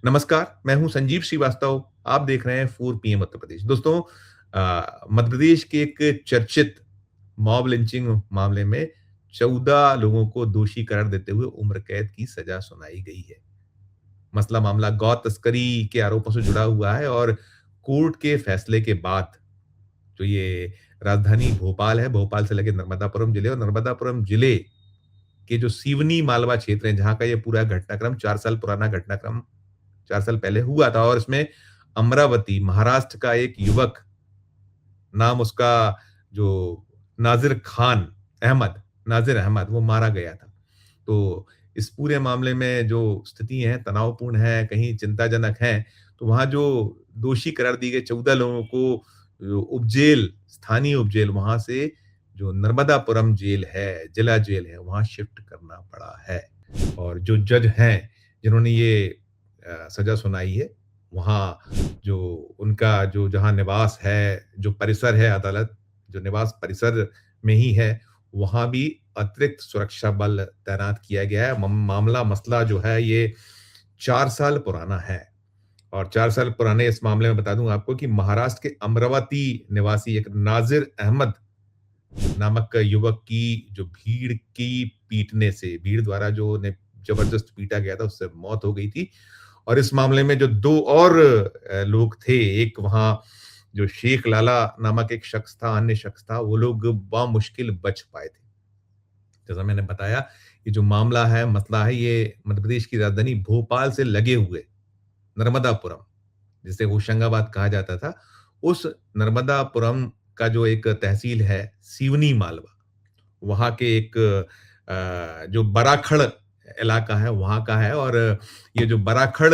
नमस्कार, मैं हूं संजीव श्रीवास्तव। आप देख रहे हैं 4 पीएम उत्तर प्रदेश। दोस्तों, मध्य प्रदेश के एक चर्चित मॉब लिंचिंग मामले में 14 लोगों को दोषी करार देते हुए उम्र कैद की सजा सुनाई गई है। मसला मामला गौ तस्करी के आरोपों से जुड़ा हुआ है और कोर्ट के फैसले के बाद जो ये राजधानी भोपाल है, भोपाल से लगे नर्मदापुरम जिले और नर्मदापुरम जिले के जो सिवनी मालवा क्षेत्र है, जहाँ का ये पूरा घटनाक्रम 4 साल पुराना घटनाक्रम 4 साल पहले हुआ था और इसमें अमरावती, महाराष्ट्र का एक युवक, नाम उसका जो नाज़िर अहमद, वो मारा गया था। तो इस पूरे मामले में जो स्थिति है, तनावपूर्ण है, कहीं चिंताजनक है। तो वहाँ जो दोषी करार दिए गए 14 लोगों को उपजेल, स्थानीय उपजेल, वहाँ से जो नर्मदापुरम जेल है, जिला जेल है, वहाँ शिफ्ट करना पड़ा है। और जो जज हैं, जिन्होंने ये सज़ा सुनाई है, वहाँ जो उनका जो जहाँ निवास है, जो परिसर है अदालत, जो निवास परिसर में ही है, वहाँ भी अतिरिक्त सुरक्षा बल तैनात किया गया है। मामला मसला जो है ये 4 साल पुराना है और 4 साल पुराने इस मामले में बता दूँ आपको कि महाराष्ट्र के अमरावती निवासी एक नाज़िर अहमद नामक युवक की जो भीड़ द्वारा जो उन्हें जबरदस्त पीटा गया था, उससे मौत हो गई थी। और इस मामले में जो 2 और लोग थे, एक वहाँ जो शेख लाला नामक एक शख्स था, अन्य शख्स था, वो लोग बामुश्किल बच पाए थे। जैसा मैंने बताया, ये जो मामला है, मसला है, ये मध्य प्रदेश की राजधानी भोपाल से लगे हुए नर्मदापुरम, जिसे होशंगाबाद कहा जाता था, उस नर्मदापुरम का जो एक तहसील है, सिवनी मालवा, वहाँ के एक जो बराखड़ इलाका है, वहाँ का है और ये जो बराखड़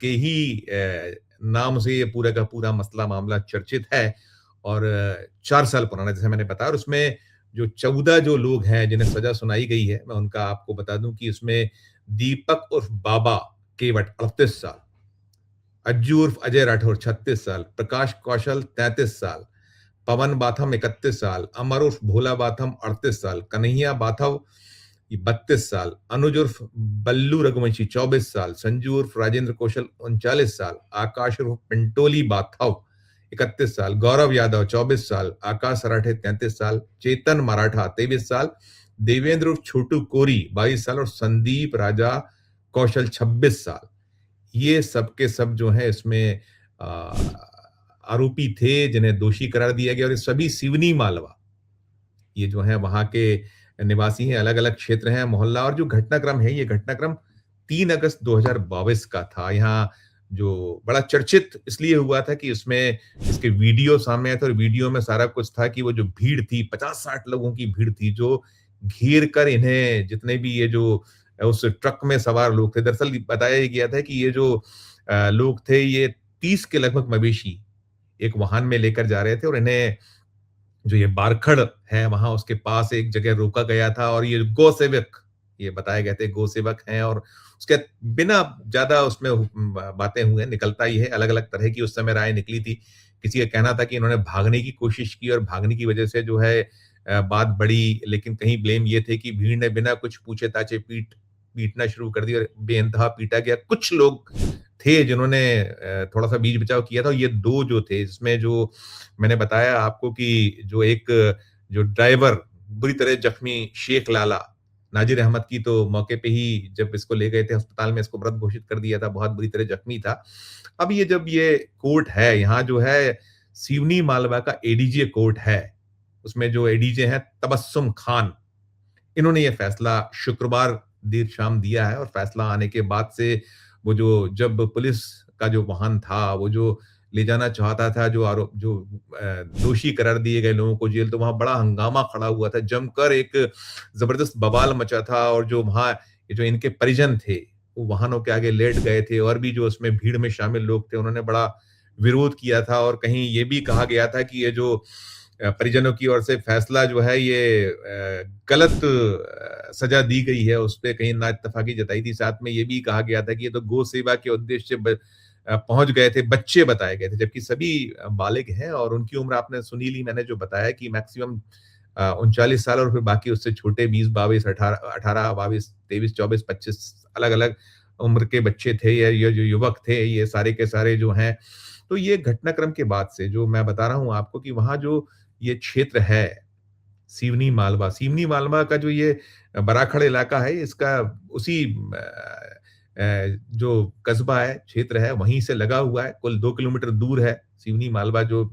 के ही नाम से ये पूरा का पूरा मसला मामला चर्चित है और 4 साल पुराना, जैसे मैंने बताया। और उसमें जो 14 जो लोग हैं, जिन्हें सज़ा सुनाई गई है, मैं उनका आपको बता दूँ कि उसमें दीपक उर्फ बाबा केवट 38 साल, अज्जू उर्फ अजय राठौर 36 साल, प्रकाश कौशल 33 साल, पवन बाथम 31 साल, अमर उर्फ भोला बाथम 38 साल, कन्हैया बाथव ये 32 साल, अनुज उर्फ बल्लू रघुवंशी 24 साल, संजू उर्फ राजेंद्र कौशल 39 साल, आकाश उर्फ पिंटोली बाथव 31 साल, गौरव यादव 24 साल, आकाश सराठे 33 साल, चेतन मराठा 23 साल, देवेंद्र उर्फ छोटू कोरी 22 साल और संदीप राजा कौशल 26 साल। ये सब के सब जो है इसमें आरोपी थे, जिन्हें दोषी करार दिया गया और ये सभी सिवनी मालवा, ये जो है वहाँ के निवासी हैं, अलग-अलग क्षेत्र हैं, मोहल्ला। और जो घटनाक्रम है, ये घटनाक्रम 3 अगस्त 2022 का था। यहाँ जो बड़ा चर्चित इसलिए हुआ था कि उसमें इसके वीडियो सामने आए थे और वीडियो में सारा कुछ था कि वो जो भीड़ थी, 50-60 लोगों की भीड़ थी, जो घेर कर इन्हें, जितने भी ये जो उस ट्रक में सवार लोग थे, दरअसल बताया ये गया था कि ये जो लोग थे, ये 30 के लगभग मवेशी एक वाहन में लेकर जा रहे थे और इन्हें जो ये बारखड़ है, वहाँ उसके पास एक जगह रोका गया था और ये गौ सेवक, ये बताए गए थे गौ सेवक हैं और उसके बिना ज़्यादा उसमें बातें हुए, निकलता ही है, अलग-अलग तरह की उस समय राय निकली थी। किसी का कहना था कि इन्होंने भागने की कोशिश की और भागने की वजह से जो है बात बढ़ी, लेकिन कहीं ब्लेम ये थे कि भीड़ ने बिना कुछ पूछे-ताछे पीटना शुरू कर दिया और बेइंतहा पीटा गया। कुछ लोग थे जिन्होंने थोड़ा-सा बीच बचाव किया था। ये 2 जो थे, इसमें जो मैंने बताया आपको कि जो एक जो ड्राइवर बुरी तरह जख्मी शेख लाला, नाज़िर अहमद की तो मौके पे ही जब इसको ले गए थे अस्पताल में, इसको मृत घोषित कर दिया था, बहुत बुरी तरह जख्मी था। अब ये जब ये कोर्ट है, यहाँ जो है सिवनी मालवा का एडीजे कोर्ट है, उसमें जो एडीजे हैं तबस्सुम खान, इन्होंने ये फैसला शुक्रवार देर शाम दिया है और फैसला आने के बाद से वो जो जब पुलिस का जो वाहन था, वो जो ले जाना चाहता था, दोषी करार दिए गए लोगों को जेल, तो वहाँ बड़ा हंगामा खड़ा हुआ था, जमकर एक ज़बरदस्त बवाल मचा था और जो वहाँ ये जो इनके परिजन थे, वो वाहनों के आगे लेट गए थे और भी जो उसमें भीड़ में शामिल लोग थे, उन्होंने बड़ा विरोध किया था और कहीं ये भी कहा गया था कि ये जो परिजनों की ओर से फैसला जो है ये गलत सजा दी गई है, उस पे कहीं नाइत्तेफ़ाकी जताई थी। साथ में ये भी कहा गया था कि ये तो गौ सेवा के उद्देश्य से पहुँच गए थे, बच्चे बताए गए थे, जबकि सभी बालिग हैं और उनकी उम्र आपने सुनी ली, मैंने जो बताया कि मैक्सिमम 39 साल और फिर बाकी उससे छोटे 20, 22, 18, 22, 23, 24, 25 अलग-अलग उम्र के बच्चे थे या ये जो युवक थे, ये सारे के सारे जो हैं। तो ये घटनाक्रम के बाद से जो मैं बता रहा हूँ आपको कि वहाँ जो ये क्षेत्र है, सिवनी मालवा। सिवनी मालवा का जो ये बराखड़ इलाका है, इसका उसी जो कस्बा है, क्षेत्र है, वहीं से लगा हुआ है। कुल 2 किलोमीटर दूर है सिवनी मालवा जो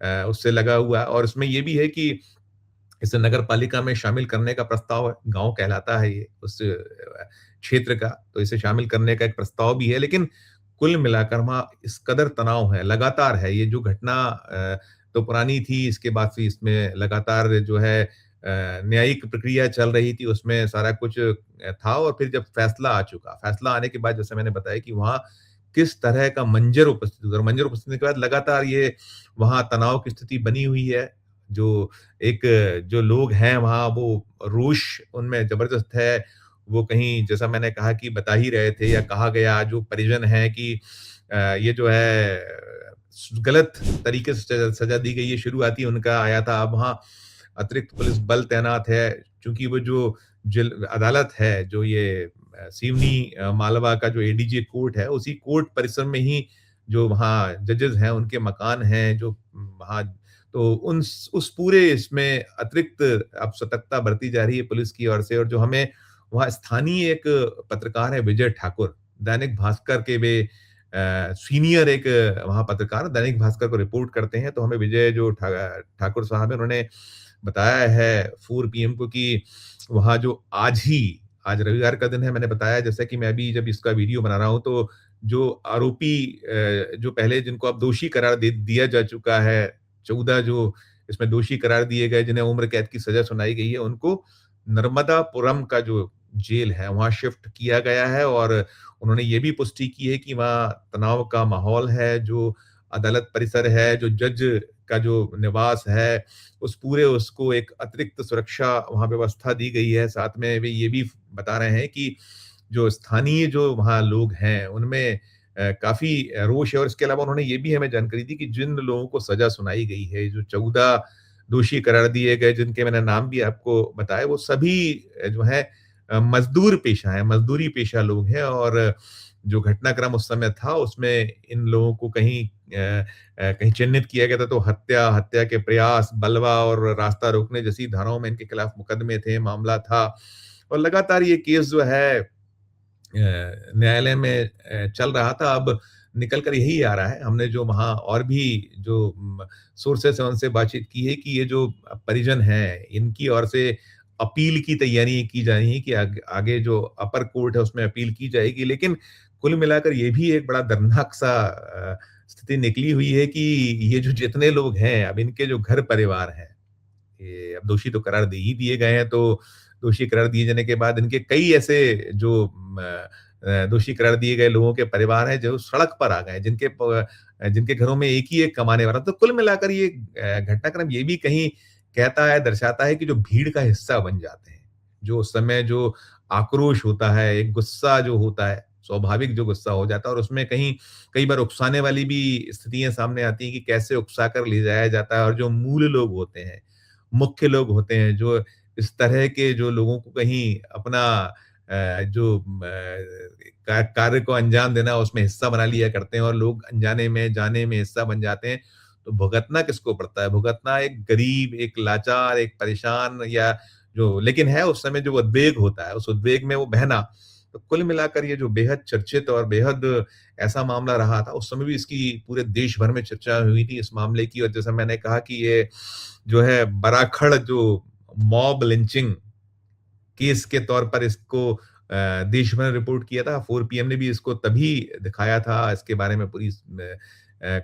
उससे लगा हुआ है और इसमें ये भी है कि इसे नगर पालिका में शामिल करने का प्रस्ताव है। गाँव कहलाता है ये उस क्षेत्र का, तो इसे शामिल करने का एक प्रस्ताव भी है। लेकिन कुल मिलाकर वहाँ इस कदर तनाव है, लगातार है। ये जो घटना तो पुरानी थी, इसके बाद से इसमें लगातार जो है न्यायिक प्रक्रिया चल रही थी, उसमें सारा कुछ था और फिर जब फैसला आ चुका, फैसला आने के बाद जैसे मैंने बताया कि वहाँ किस तरह का मंज़र उपस्थित हुआ और मंज़र उपस्थित होने के बाद लगातार ये वहाँ तनाव की स्थिति बनी हुई है। जो एक जो लोग हैं वहाँ वो रोष उनमें ज़बरदस्त है। वो कहीं जैसा मैंने कहा कि बता ही रहे थे या कहा गया जो परिजन हैं कि ये जो है गलत तरीके से सज़ा दी गई है, शुरुआती उनका आया था। अब वहाँ अतिरिक्त पुलिस बल तैनात है, चूँकि वो जो जिल अदालत है, जो ये सिवनी मालवा का जो एडीजे कोर्ट है, उसी कोर्ट परिसर में ही जो वहाँ जजेस हैं, उनके मकान हैं, जो वहाँ तो उस पूरे इसमें अतिरिक्त अब सतर्कता बरती जा रही है पुलिस की ओर से और जो हमें वहाँ स्थानीय एक पत्रकार है विजय ठाकुर, दैनिक भास्कर के वे सीनियर एक वहाँ पत्रकार दैनिक भास्कर को रिपोर्ट करते हैं, तो हमें विजय जो ठाकुर साहब हैं, उन्होंने बताया है 4 पीएम को कि वहाँ जो आज रविवार का दिन है, मैंने बताया जैसा कि मैं अभी जब इसका वीडियो बना रहा हूँ, तो जो आरोपी जो पहले जिनको अब दोषी करार दे दिया जा चुका है, 14 जो इसमें दोषी करार दिए गए, जिन्हें उम्र कैद की सज़ा सुनाई गई है, उनको नर्मदापुरम का जो जेल है, वहाँ शिफ्ट किया गया है और उन्होंने ये भी पुष्टि की है कि वहाँ तनाव का माहौल है, जो अदालत परिसर है, जो जज का जो निवास है, उस पूरे उसको एक अतिरिक्त सुरक्षा वहाँ व्यवस्था दी गई है। साथ में वे ये भी बता रहे हैं कि जो स्थानीय जो वहाँ लोग हैं, उनमें काफ़ी रोष है और इसके अलावा उन्होंने ये भी हमें जानकारी दी कि जिन लोगों को सज़ा सुनाई गई है, जो 14 दोषी करार दिए गए, जिनके मैंने नाम भी आपको बताए, वो सभी जो हैं मज़दूर पेशा हैं, मज़दूरी पेशा लोग हैं और जो घटनाक्रम उस समय था, उसमें इन लोगों को कहीं चिन्हित किया गया था, तो हत्या के प्रयास, बलवा और रास्ता रोकने जैसी धाराओं में इनके खिलाफ मुकदमे थे, मामला था और लगातार ये केस जो है न्यायालय में चल रहा था। अब निकल कर यही आ रहा है, हमने जो वहाँ और भी जो सोर्सेस हैं, उनसे बातचीत की है कि ये जो परिजन हैं, इनकी ओर से अपील की तैयारी की जा रही है कि आगे जो अपर कोर्ट है, उसमें अपील की जाएगी। लेकिन कुल मिलाकर ये भी एक बड़ा दर्दनाक सा स्थिति निकली हुई है कि ये जो जितने लोग हैं, अब इनके जो घर परिवार हैं, ये अब दोषी तो करार दे ही दिए गए हैं, तो दोषी करार दिए जाने के बाद इनके कई ऐसे जो दोषी करार दिए गए लोगों के परिवार हैं, जो सड़क पर आ गए, जिनके घरों में एक ही एक कमाने वाला। तो कुल मिलाकर ये घटनाक्रम ये भी कहीं कहता है, दर्शाता है कि जो भीड़ का हिस्सा बन जाते हैं, जो उस समय जो आक्रोश होता है, एक गुस्सा जो होता है, स्वाभाविक जो गुस्सा हो जाता है और उसमें कहीं कई बार उकसाने वाली भी स्थितियाँ सामने आती हैं कि कैसे उकसाकर ले जाया जाता है और जो मूल लोग होते हैं, मुख्य लोग होते हैं, जो इस तरह के जो लोगों को कहीं अपना जो कार्य को अंजाम देना उसमें हिस्सा बना लिया करते हैं और लोग अनजाने में, जाने में हिस्सा बन जाते हैं। तो भुगतना किसको पड़ता है? भुगतना एक गरीब, एक लाचार, एक परेशान या जो लेकिन है उस समय जो उद्वेग होता है, उस उद्वेग में वो बहना। तो कुल मिलाकर ये जो बेहद चर्चित और बेहद ऐसा मामला रहा था, उस समय भी इसकी पूरे देश भर में चर्चा हुई थी इस मामले की और जैसा मैंने कहा कि ये जो है बराखड़ जो मॉब लिंचिंग केस के तौर पर इसको देश भर में रिपोर्ट किया था। 4 पीएम ने भी इसको तभी दिखाया था, इसके बारे में पूरी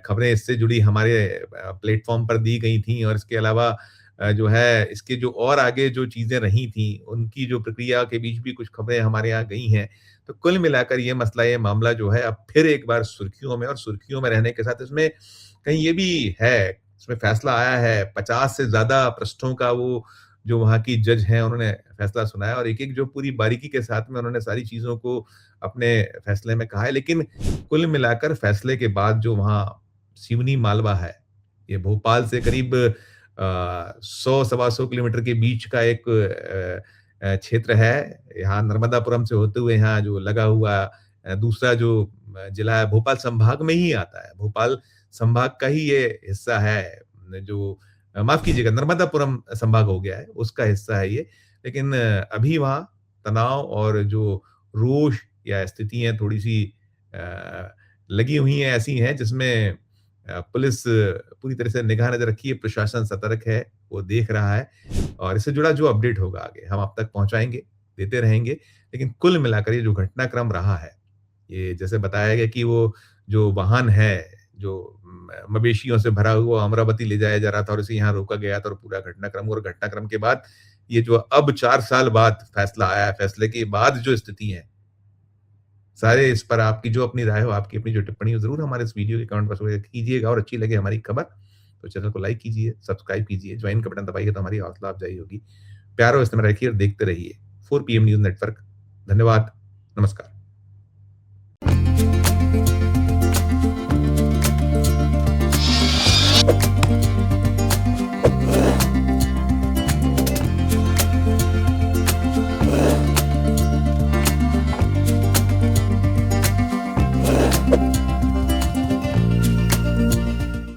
खबरें इससे जुड़ी हमारे प्लेटफ़ॉर्म पर दी गई थीं और इसके अलावा जो है इसके जो और आगे जो चीज़ें रही थीं, उनकी जो प्रक्रिया के बीच भी कुछ खबरें हमारे यहाँ गई हैं। तो कुल मिलाकर ये मसला, ये मामला जो है अब फिर एक बार सुर्खियों में और सुर्खियों में रहने के साथ इसमें कहीं ये भी है, इसमें फैसला आया है, 50 से ज़्यादा पृष्ठों का वो जो वहाँ की जज हैं उन्होंने फैसला सुनाया और एक-एक जो पूरी बारीकी के साथ में उन्होंने सारी चीज़ों को अपने फैसले में कहा है। लेकिन कुल मिलाकर फैसले के बाद जो वहाँ सिवनी मालवा है, ये भोपाल से करीब 100 सवा 100 किलोमीटर के बीच का एक क्षेत्र है। यहाँ नर्मदापुरम से होते हुए यहाँ जो लगा हुआ दूसरा जो जिला है भोपाल संभाग में ही आता है। भोपाल संभाग का ही ये हिस्सा है जो माफ़ कीजिएगा नर्मदापुरम संभाग हो गया है, उसका हिस्सा है ये। लेकिन अभी वहाँ तनाव और जो रोष या स्थितियाँ थोड़ी-सी लगी हुई हैं, ऐसी हैं जिसमें पुलिस पूरी तरह से निगाह नज़र रखी है, प्रशासन सतर्क है, वो देख रहा है और इससे जुड़ा जो अपडेट होगा आगे हम आप तक पहुँचाएँगे, देते रहेंगे। लेकिन कुल मिलाकर ये जो घटनाक्रम रहा है, ये जैसे बताया गया कि वो जो वाहन है, जो मवेशियों से भरा हुआ अमरावती ले जाया जा रहा था और इसे यहाँ रोका गया था और पूरा घटनाक्रम और घटनाक्रम के बाद ये जो अब 4 साल बाद फैसला आया है, फैसले के बाद जो स्थिति है, सारे इस पर आपकी जो अपनी राय हो, आपकी अपनी जो टिप्पणी हो, ज़रूर हमारे इस वीडियो के कमेंट बॉक्स में कीजिएगा और अच्छी लगे हमारी खबर, तो चैनल को लाइक कीजिए, सब्सक्राइब कीजिए, ज्वाइन का बटन दबाइए तो हमारी हौसला अफ़ज़ाई होगी। प्यार और इस्तेमाल रखिए और देखते रहिए 4 पीएम न्यूज़ नेटवर्क। धन्यवाद, नमस्कार।